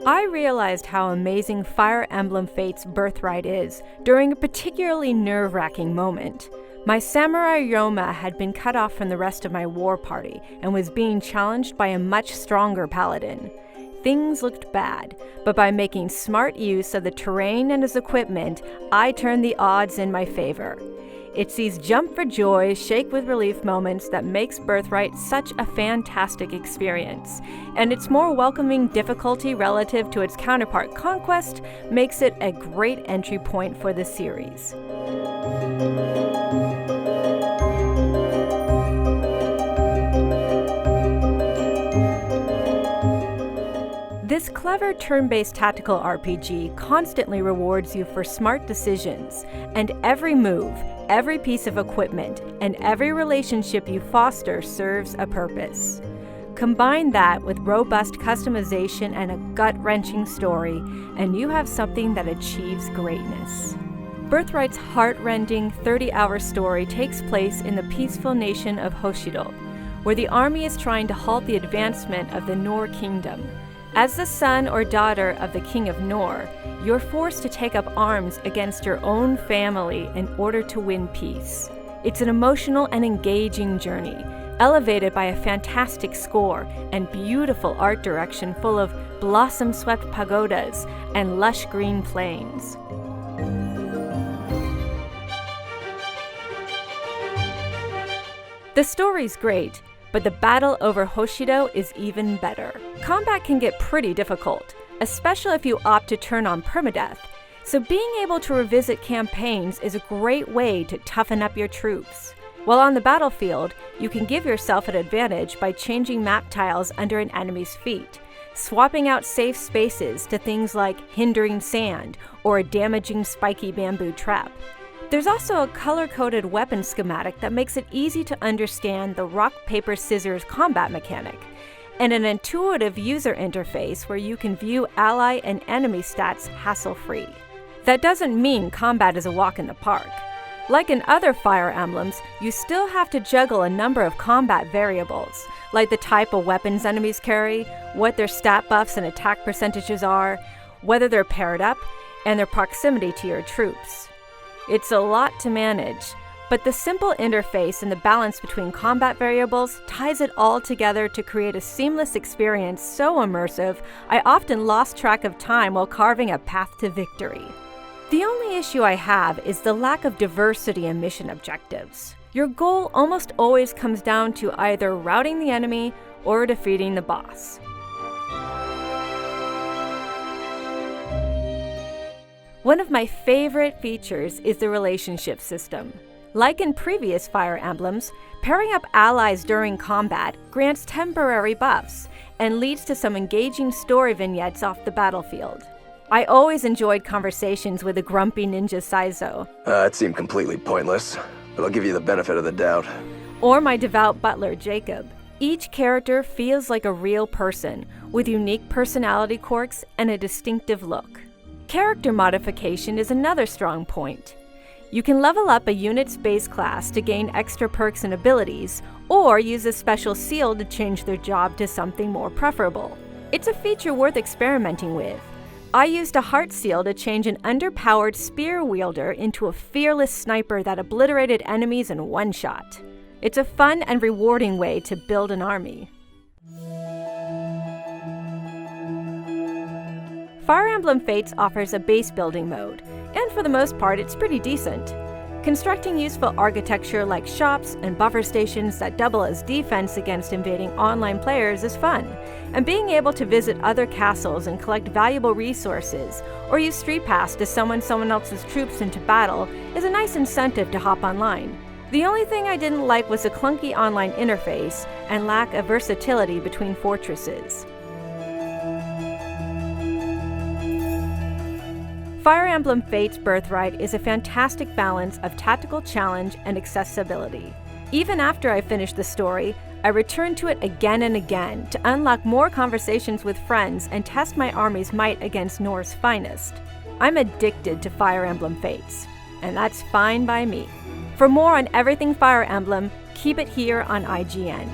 I realized how amazing Fire Emblem Fates Birthright is during a particularly nerve-wracking moment. My samurai Ryoma had been cut off from the rest of my war party and was being challenged by a much stronger paladin. Things looked bad, but by making smart use of the terrain and his equipment, I turned the odds in my favor. It's these jump for joy, shake with relief moments that makes Birthright such a fantastic experience. And its more welcoming difficulty relative to its counterpart Conquest makes it a great entry point for the series. This clever turn-based tactical RPG constantly rewards you for smart decisions, and every move, every piece of equipment, and every relationship you foster serves a purpose. Combine that with robust customization and a gut-wrenching story, and you have something that achieves greatness. Birthright's heart-rending 30-hour story takes place in the peaceful nation of Hoshido, where the army is trying to halt the advancement of the Nor Kingdom. As the son or daughter of the King of Nor, you're forced to take up arms against your own family in order to win peace. It's an emotional and engaging journey, elevated by a fantastic score and beautiful art direction full of blossom-swept pagodas and lush green plains. The story's great, but the battle over Hoshido is even better. Combat can get pretty difficult, especially if you opt to turn on permadeath, so being able to revisit campaigns is a great way to toughen up your troops. While on the battlefield, you can give yourself an advantage by changing map tiles under an enemy's feet, swapping out safe spaces to things like hindering sand or a damaging spiky bamboo trap. There's also a color-coded weapon schematic that makes it easy to understand the rock, paper, scissors combat mechanic, and an intuitive user interface where you can view ally and enemy stats hassle-free. That doesn't mean combat is a walk in the park. Like in other Fire Emblems, you still have to juggle a number of combat variables, like the type of weapons enemies carry, what their stat buffs and attack percentages are, whether they're paired up, and their proximity to your troops. It's a lot to manage, but the simple interface and the balance between combat variables ties it all together to create a seamless experience so immersive, I often lost track of time while carving a path to victory. The only issue I have is the lack of diversity in mission objectives. Your goal almost always comes down to either routing the enemy or defeating the boss. One of my favorite features is the relationship system. Like in previous Fire Emblems, pairing up allies during combat grants temporary buffs and leads to some engaging story vignettes off the battlefield. I always enjoyed conversations with the grumpy ninja Saizo. It seemed completely pointless, but I'll give you the benefit of the doubt. Or my devout butler Jacob. Each character feels like a real person, with unique personality quirks and a distinctive look. Character modification is another strong point. You can level up a unit's base class to gain extra perks and abilities, or use a special seal to change their job to something more preferable. It's a feature worth experimenting with. I used a heart seal to change an underpowered spear wielder into a fearless sniper that obliterated enemies in one shot. It's a fun and rewarding way to build an army. Fire Emblem Fates offers a base building mode, and for the most part it's pretty decent. Constructing useful architecture like shops and buffer stations that double as defense against invading online players is fun, and being able to visit other castles and collect valuable resources, or use Street Pass to summon someone else's troops into battle is a nice incentive to hop online. The only thing I didn't like was the clunky online interface and lack of versatility between fortresses. Fire Emblem Fates Birthright is a fantastic balance of tactical challenge and accessibility. Even after I finished the story, I returned to it again and again to unlock more conversations with friends and test my army's might against Nor's finest. I'm addicted to Fire Emblem Fates, and that's fine by me. For more on everything Fire Emblem, keep it here on IGN.